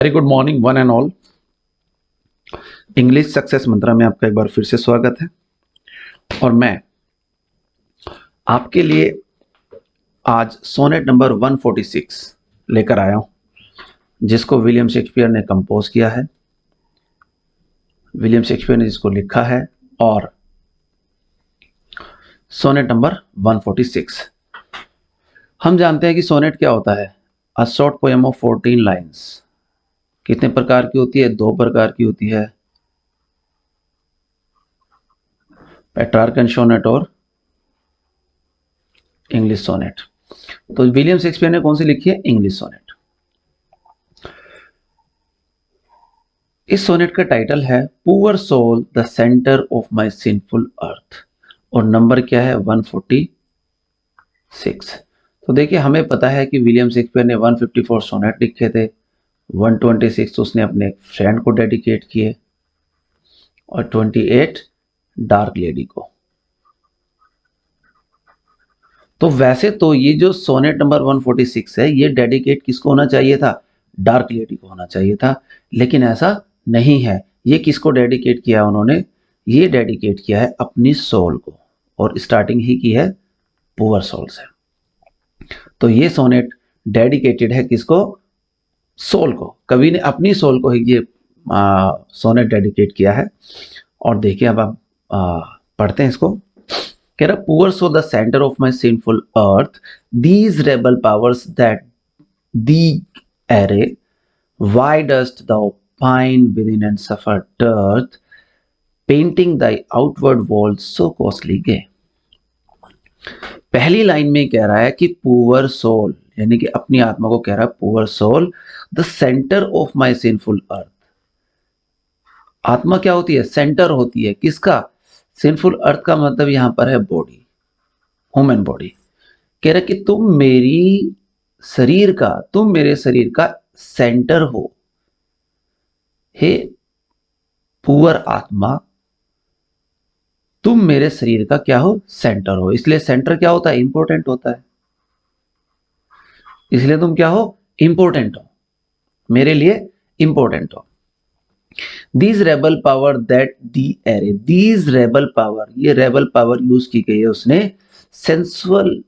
Very good morning one and all. English Success Mantra में आपका एक बार फिर से स्वागत है और मैं आपके लिए आज सोनेट नंबर 146 लेकर आया हूं, जिसको विलियम शेक्सपियर ने कंपोज किया है। विलियम शेक्सपियर ने जिसको लिखा है और सोनेट नंबर 146। हम जानते हैं कि सोनेट क्या होता है। A short poem of 14 lines. कितने प्रकार की होती है? 2 प्रकार की होती है, पेट्रार्कन सोनेट और इंग्लिश सोनेट। तो विलियम शेक्सपियर ने कौन सी लिखी है? English sonnet. इस सोनेट का टाइटल है poor soul the centre of my sinful earth और नंबर क्या है? 146। तो देखिए, हमें पता है कि विलियम शेक्सपियर ने 154 सोनेट लिखे थे, 126 उसने अपने फ्रेंड को डेडिकेट किए और 28 डार्क लेडी को। तो वैसे तो ये जो सोनेट नंबर 146 है, ये डेडिकेट किसको होना चाहिए था? डार्क लेडी को होना चाहिए था, लेकिन ऐसा नहीं है। ये किसको डेडिकेट किया उन्होंने? ये डेडिकेट किया है अपनी सोल को, और स्टार्टिंग ही की है पुअर सोल से। तो ये सोनेट डेडिकेटेड है किसको? सोल को। कवि ने अपनी सोल को ही ये सोनेट डेडिकेट किया है। और देखिए, अब आप पढ़ते हैं इसको। कह रहा, poor soul the centre of my sinful earth, these rebel powers that thee array, why dost thou pine within and suffer dearth, painting thy outward walls so costly gay। पहली लाइन में कह रहा है कि पुअर सोल, यानी कि अपनी आत्मा को कह रहा है poor soul the centre of my sinful earth. आत्मा क्या होती है? सेंटर होती है। किसका? सिंफुल अर्थ का मतलब यहां पर है बॉडी, ह्यूमन बॉडी। कह रहा कि तुम मेरी शरीर का, तुम मेरे शरीर का सेंटर हो। हे पुअर आत्मा, तुम मेरे शरीर का क्या हो? सेंटर हो। इसलिए सेंटर क्या होता है? इंपॉर्टेंट होता है। इसलिए तुम क्या हो? इंपॉर्टेंट हो, मेरे लिए इंपॉर्टेंट हो। These rebel power that thee array, these rebel power, ये रेबल पावर यूज की गई है उसने सेंसुअल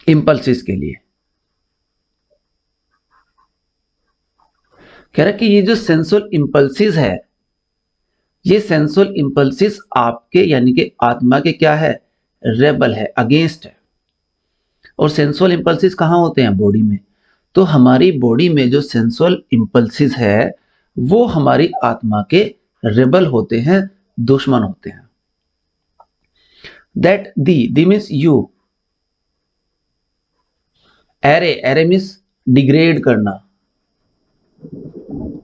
इंपल्सिस के लिए। कह रहा कि ये जो सेंसुअल इंपल्सिस है, ये सेंसुअल इंपल्सिस आपके यानी कि आत्मा के क्या है? रेबल है, अगेंस्ट है। और सेंसुअल इंपल्सिस कहां होते हैं? बॉडी में। तो हमारी बॉडी में जो सेंसुअल इंपल्सिस है, वो हमारी आत्मा के रेबल होते हैं, दुश्मन होते हैं। That the means you, array, array means degrade करना।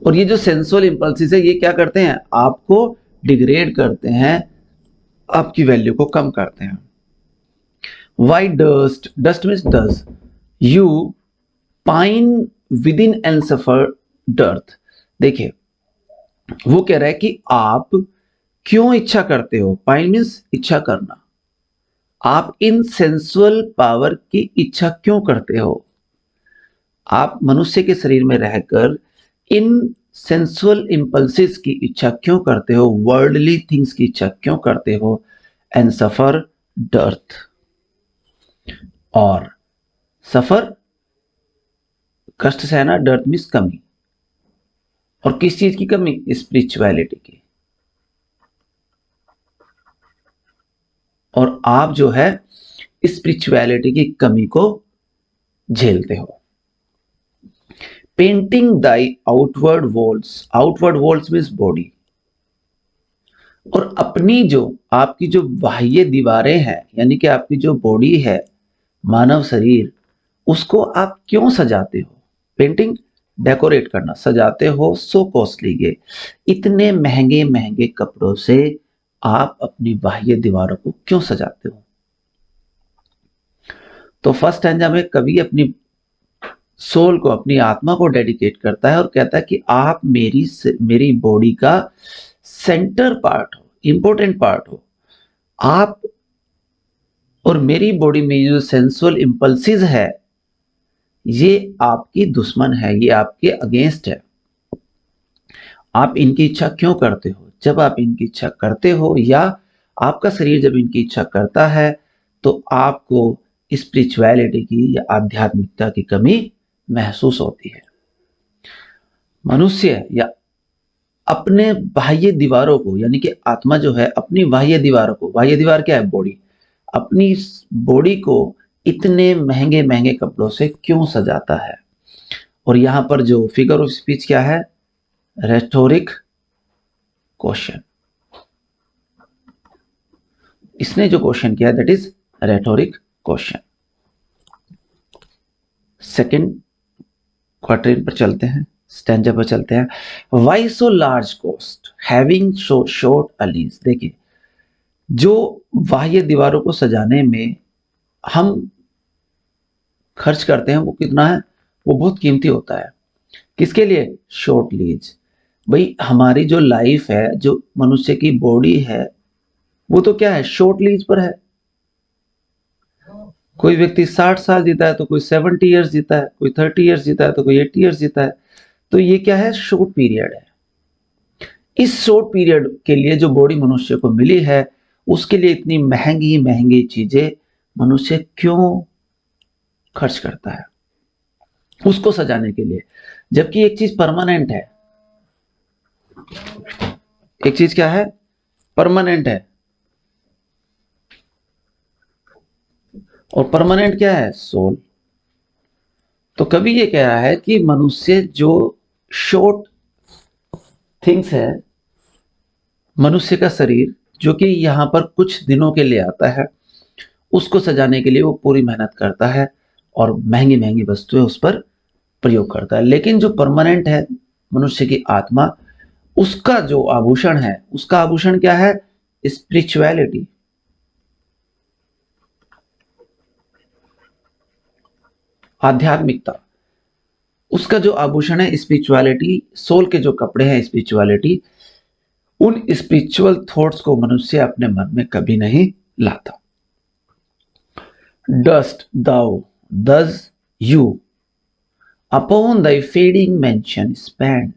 और ये जो सेंसुअल इंपल्सिस है, ये क्या करते हैं? आपको डिग्रेड करते हैं, आपकी वैल्यू को कम करते हैं। Why dost, dost means dost, you pine within and suffer dearth. देखिए, वो कह रहा है कि आप क्यों इच्छा करते हो? पाइन मीन्स इच्छा करना। आप इन सेंसुअल पावर की इच्छा क्यों करते हो? आप मनुष्य के शरीर में रहकर इन सेंसुअल इंपल्सिस की इच्छा क्यों करते हो? वर्ल्डली थिंग्स की इच्छा क्यों करते हो? एंड सफर डर्थ, और सफर कष्ट सहना, डर्थ मीन्स कमी। और किस चीज की कमी? स्पिरिचुअलिटी की। और आप जो है स्पिरिचुअलिटी की कमी को झेलते हो। Painting thy outward walls, outward walls means body. और अपनी जो आपकी जो बाह्य दीवारें हैं, यानी कि आपकी जो बॉडी है, मानव शरीर, उसको आप क्यों सजाते हो? पेंटिंग, डेकोरेट करना, सजाते हो। सो कॉस्टली गे, इतने महंगे महंगे कपड़ों से आप अपनी बाह्य दीवारों को क्यों सजाते हो? तो फर्स्ट स्टैंजा में कवि अपनी सोल को, अपनी आत्मा को डेडिकेट करता है और कहता है कि आप मेरी बॉडी का सेंटर पार्ट हो, इंपॉर्टेंट पार्ट हो। आप और मेरी बॉडी में जो सेंसुअल इम्पल्सिस है ये आपकी दुश्मन है, ये आपके अगेंस्ट है। आप इनकी इच्छा क्यों करते हो? जब आप इनकी इच्छा करते हो या आपका शरीर जब इनकी इच्छा करता है तो आपको स्पिरिचुअलिटी की या आध्यात्मिकता की कमी महसूस होती है। मनुष्य या अपने बाह्य दीवारों को, यानी कि आत्मा जो है अपनी बाह्य दीवारों को, बाह्य दीवार क्या है? बॉडी, अपनी बॉडी को इतने महंगे महंगे कपड़ों से क्यों सजाता है? और यहां पर जो फिगर ऑफ स्पीच क्या है? Rhetoric question. इसने जो क्वेश्चन किया that is rhetoric question. Second quarter पर चलते हैं, स्टैंजा पर चलते हैं। Why so large cost having so short a lease. देखिए, जो बाह्य दीवारों को सजाने में हम खर्च करते हैं वो कितना है? वो बहुत कीमती होता है। किसके लिए? Short lease. भाई हमारी जो लाइफ है, जो मनुष्य की बॉडी है, वो तो क्या है? शॉर्ट लीज पर है। कोई व्यक्ति 60 साल जीता है तो कोई 70 ईयर्स जीता है, कोई 30 ईयर्स जीता है तो कोई 80 ईयर्स जीता है। तो ये क्या है? शॉर्ट पीरियड है। इस शॉर्ट पीरियड के लिए जो बॉडी मनुष्य को मिली है उसके लिए इतनी महंगी महंगी चीजें मनुष्य क्यों खर्च करता है? उसको सजाने के लिए। जबकि एक चीज परमानेंट है। एक चीज क्या है? परमानेंट है। और परमानेंट क्या है? सोल। तो कभी ये कह रहा है कि मनुष्य जो शॉर्ट थिंग्स है, मनुष्य का शरीर जो कि यहां पर कुछ दिनों के लिए आता है, उसको सजाने के लिए वो पूरी मेहनत करता है और महंगी महंगी वस्तुएं उस पर प्रयोग करता है। लेकिन जो परमानेंट है, मनुष्य की आत्मा, उसका जो आभूषण है, उसका आभूषण क्या है? स्पिरिचुअलिटी। आध्यात्मिकता। उसका जो आभूषण है स्पिरिचुअलिटी, सोल के जो कपड़े हैं स्पिरिचुअलिटी, उन स्पिरिचुअल थॉट्स को मनुष्य अपने मन में कभी नहीं लाता। डस्ट दाउ दस you upon thy fading mention spend.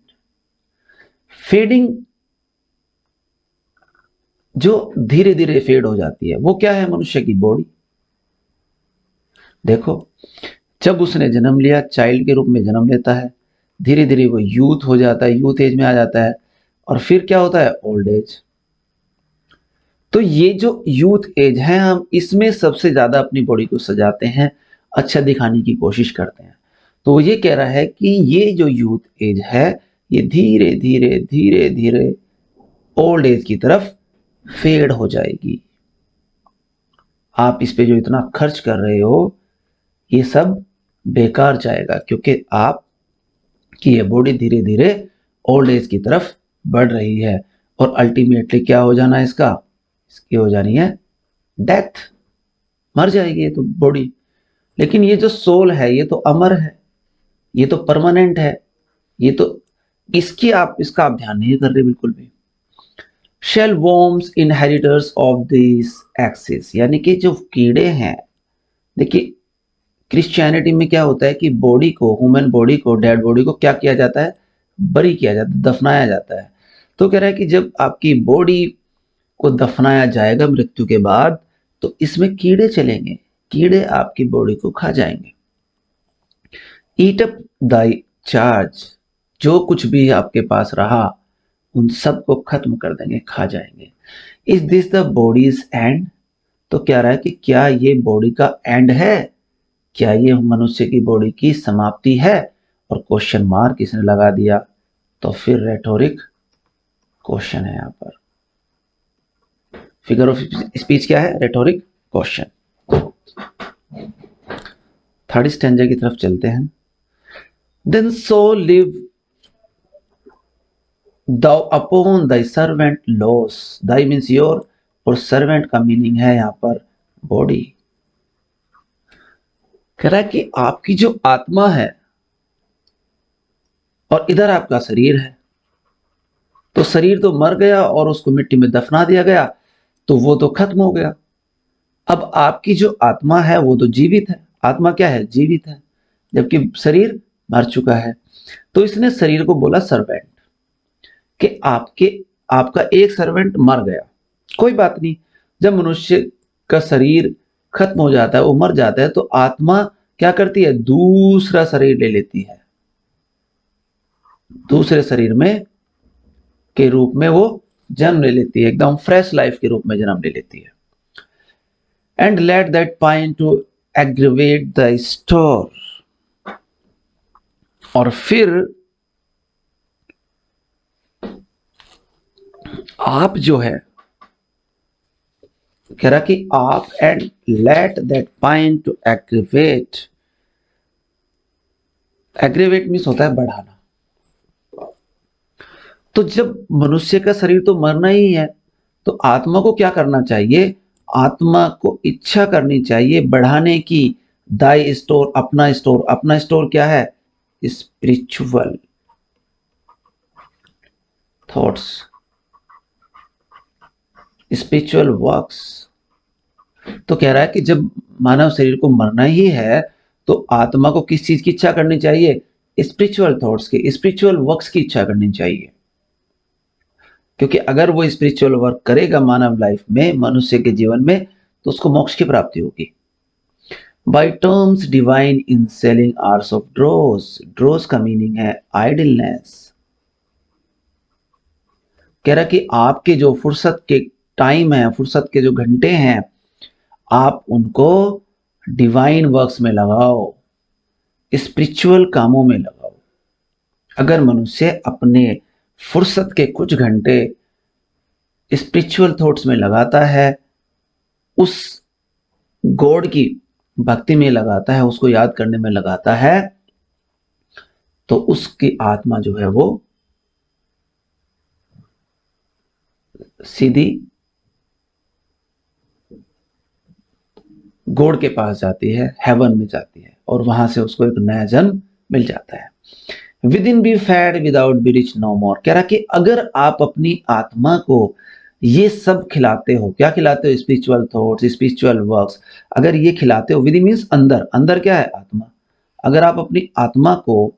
Fading जो धीरे धीरे फेड हो जाती है वो क्या है? मनुष्य की बॉडी। देखो, जब उसने जन्म लिया, चाइल्ड के रूप में जन्म लेता है, धीरे धीरे वो यूथ हो जाता है, यूथ एज में आ जाता है, और फिर क्या होता है? Old age. तो ये जो यूथ एज है, हम इसमें सबसे ज्यादा अपनी बॉडी को सजाते हैं, अच्छा दिखाने की कोशिश करते हैं। तो ये कह रहा है कि ये जो यूथ एज है ये धीरे धीरे धीरे धीरे ओल्ड एज की तरफ फेड हो जाएगी। आप इस पे जो इतना खर्च कर रहे हो ये सब बेकार जाएगा, क्योंकि आप कि ये बॉडी धीरे धीरे ओल्ड एज की तरफ बढ़ रही है और अल्टीमेटली क्या हो जाना है इसका? इसकी हो जानी है डेथ। मर जाएगी ये तो बॉडी। लेकिन ये जो सोल है ये तो अमर है, ये तो परमानेंट है, ये तो इसका आप ध्यान नहीं कर रहे बिल्कुल भी। Shall worms inheritors of this excess, यानी कि जो कीड़े हैं, देखिए क्रिश्चियनिटी में क्या होता है कि बॉडी को, ह्यूमन बॉडी को, डेड बॉडी को क्या किया जाता है? बरी किया जाता है, दफनाया जाता है। तो कह रहा है कि जब आपकी बॉडी को दफनाया जाएगा मृत्यु के बाद तो इसमें कीड़े चलेंगे, कीड़े आपकी बॉडी को खा जाएंगे। ईट अप दाई चार्ज, जो कुछ भी आपके पास रहा उन सब को खत्म कर देंगे, खा जाएंगे। Is this the bodies and? तो कह रहा है कि क्या ये बॉडी का एंड है? क्या ये मनुष्य की बॉडी की समाप्ति है? और क्वेश्चन मार्क इसने लगा दिया। तो फिर रेटोरिक क्वेश्चन है यहां पर। फिगर ऑफ स्पीच क्या है? Rhetoric question. थर्ड स्टैंजा की तरफ चलते हैं। Then soul live thou upon thy servant laws, thy means your, और servant का मीनिंग है यहां पर बॉडी। कह रहा है कि आपकी जो आत्मा है और इधर आपका शरीर है, तो शरीर तो मर गया और उसको मिट्टी में दफना दिया गया, तो वो तो खत्म हो गया। अब आपकी जो आत्मा है वो तो जीवित है, आत्मा क्या है, जीवित है, जबकि शरीर मर चुका है। तो इसने शरीर को बोला सर्वेंट, कि आपका एक सर्वेंट मर गया, कोई बात नहीं। जब मनुष्य का शरीर खत्म हो जाता है, वो मर जाता है, तो आत्मा क्या करती है, दूसरा शरीर ले लेती है, दूसरे शरीर में के रूप में वो जन्म ले लेती है, एकदम फ्रेश लाइफ के रूप में जन्म ले लेती है। And let that pine to aggravate the store, और फिर आप जो है, कह रहा कि आप, and let that pine to aggravate, aggravate means होता है बढ़ाना। तो जब मनुष्य का शरीर तो मरना ही है, तो आत्मा को क्या करना चाहिए, आत्मा को इच्छा करनी चाहिए बढ़ाने की। दाई स्टोर, अपना स्टोर, अपना स्टोर क्या है, स्पिरिचुअल थॉट्स, स्पिरिचुअल वर्क्स। तो कह रहा है कि जब मानव शरीर को मरना ही है, तो आत्मा को किस चीज की इच्छा करनी चाहिए, स्पिरिचुअल थॉट्स की, स्पिरिचुअल वर्क्स की इच्छा करनी चाहिए। क्योंकि अगर वो स्पिरिचुअल वर्क करेगा मानव लाइफ में, मनुष्य के जीवन में, तो उसको मोक्ष की प्राप्ति होगी। By terms divine in selling arts of ड्रोस, ड्रोस का मीनिंग है आइडलनेस। कह रहा कि आपके जो फुर्सत के टाइम है, फुर्सत के जो घंटे हैं, आप उनको डिवाइन वर्क्स में लगाओ, स्पिरिचुअल कामों में लगाओ। अगर मनुष्य अपने फुर्सत के कुछ घंटे स्पिरिचुअल थॉट्स में लगाता है, उस गॉड की भक्ति में लगाता है, उसको याद करने में लगाता है, तो उसकी आत्मा जो है वो सीधी गॉड के पास जाती है, हेवन में जाती है, और वहां से उसको एक नया जन्म मिल जाता है। Within be fed without be rich no more. कह रहा कि अगर आप अपनी आत्मा को ये सब खिलाते हो, क्या खिलाते हो, स्पिरिचुअल थॉट्स, स्पिरिचुअल वर्क्स, अगर ये खिलाते हो, विद इन मीन्स अंदर, अंदर क्या है, आत्मा। अगर आप अपनी आत्मा को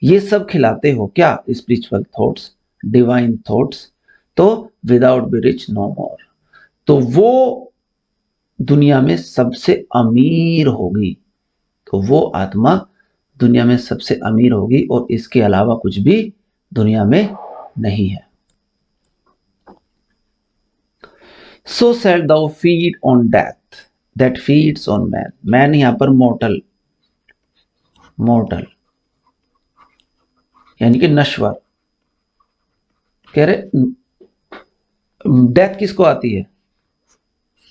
ये सब खिलाते हो, क्या, स्पिरिचुअल थॉट्स, डिवाइन थॉट्स, तो विदाउट बी रिच नो मोर, तो वो दुनिया में सबसे अमीर होगी। तो वो आत्मा दुनिया में सबसे अमीर होगी, और इसके अलावा कुछ भी दुनिया में नहीं है। So shalt thou feed on death that feeds on man. Man यहां पर मोर्टल, मोर्टल यानी कि नश्वर। कह रहे डेथ किसको आती है,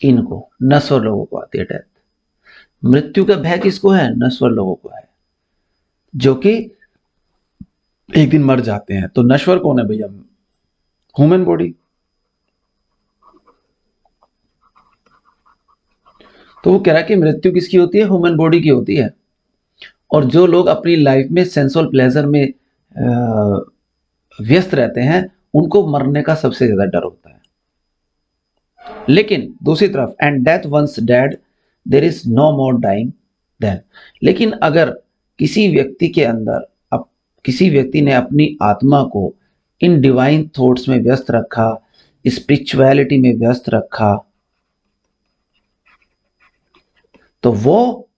इनको नश्वर लोगों को आती है डेथ। मृत्यु का भय किसको है, नश्वर लोगों को है, जो कि एक दिन मर जाते हैं। तो नश्वर कौन है भैया, ह्यूमन बॉडी। तो वो कह रहा है कि मृत्यु किसकी होती है, ह्यूमन बॉडी की होती है। और जो लोग अपनी लाइफ में सेंसुअल प्लेजर में व्यस्त रहते हैं, उनको मरने का सबसे ज्यादा डर होता है। लेकिन दूसरी तरफ, and death once dead there is no more dying then. लेकिन अगर किसी व्यक्ति के अंदर, अब किसी व्यक्ति ने अपनी आत्मा को इन डिवाइन थॉट्स में व्यस्त रखा, स्पिरिचुअलिटी में व्यस्त रखा, तो वो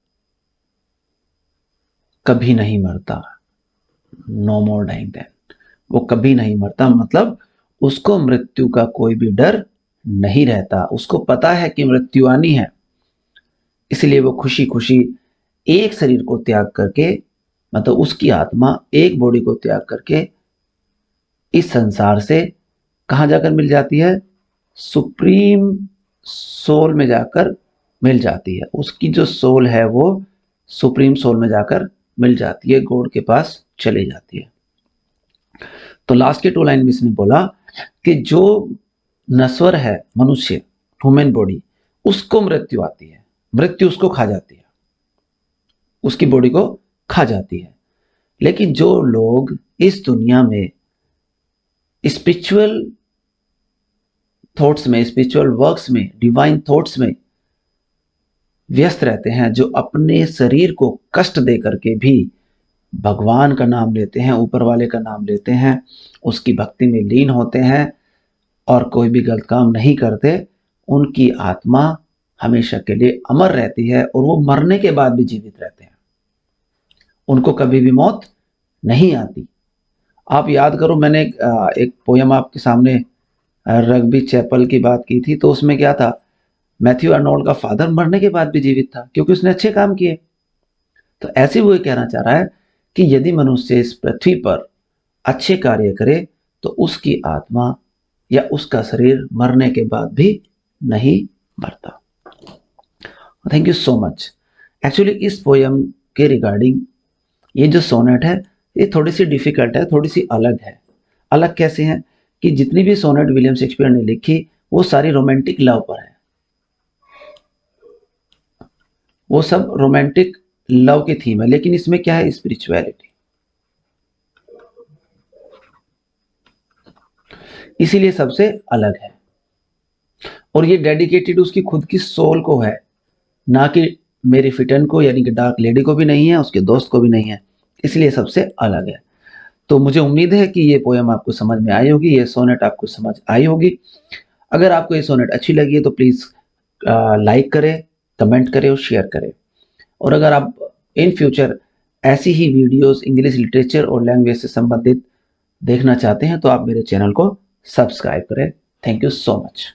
कभी नहीं मरता। नो मोर डाइंग देन, वो कभी नहीं मरता, मतलब उसको मृत्यु का कोई भी डर नहीं रहता। उसको पता है कि मृत्यु आनी है, इसलिए वो खुशी खुशी एक शरीर को त्याग करके, मतलब उसकी आत्मा एक बॉडी को त्याग करके इस संसार से कहां जाकर मिल जाती है, सुप्रीम सोल में जाकर मिल जाती है। उसकी जो सोल है वो सुप्रीम सोल में जाकर मिल जाती है, गॉड के पास चली जाती है। तो लास्ट के 2 लाइन में इसने बोला कि जो नश्वर है मनुष्य, ह्यूमन बॉडी, उसको मृत्यु आती है, मृत्यु उसको खा जाती है, उसकी बॉडी को खा जाती है। लेकिन जो लोग इस दुनिया में स्पिरिचुअल थॉट्स में, स्पिरिचुअल वर्क्स में, डिवाइन थॉट्स में व्यस्त रहते हैं, जो अपने शरीर को कष्ट दे करके भी भगवान का नाम लेते हैं, ऊपर वाले का नाम लेते हैं, उसकी भक्ति में लीन होते हैं और कोई भी गलत काम नहीं करते, उनकी आत्मा हमेशा के लिए अमर रहती है और वो मरने के बाद भी जीवित रहते हैं। उनको कभी भी मौत नहीं आती। आप याद करो, मैंने एक पोयम आपके सामने रग्बी चैपल की बात की थी, तो उसमें क्या था, मैथ्यू अर्नोल्ड का फादर मरने के बाद भी जीवित था क्योंकि उसने अच्छे काम किए। तो ऐसे वो ये कहना चाह रहा है कि यदि मनुष्य इस पृथ्वी पर अच्छे कार्य करे तो उसकी आत्मा या उसका शरीर मरने के बाद भी नहीं मरता। Thank you so much. Actually इस पोयम के रिगार्डिंग ये जो सोनेट है ये थोड़ी सी डिफिकल्ट है, थोड़ी सी अलग है। अलग कैसे है कि जितनी भी सोनेट विलियम शेक्सपियर ने लिखी वो सारी रोमांटिक लव पर है, वो सब रोमांटिक लव की थीम है, लेकिन इसमें क्या है, स्पिरिचुअलिटी, इसीलिए सबसे अलग है। और ये डेडिकेटेड उसकी खुद की सोल को है, ना कि मेरी फिटन को यानी कि डार्क लेडी को भी नहीं है, उसके दोस्त को भी नहीं है, इसलिए सबसे अलग है। तो मुझे उम्मीद है कि ये पोयम आपको समझ में आई होगी, ये सोनेट आपको समझ आई होगी। अगर आपको ये सोनेट अच्छी लगी है तो प्लीज़ लाइक करें, कमेंट करें और शेयर करें। और अगर आप इन फ्यूचर ऐसी ही वीडियोस इंग्लिश लिटरेचर और लैंग्वेज से संबंधित देखना चाहते हैं तो आप मेरे चैनल को सब्सक्राइब करें। Thank you so much.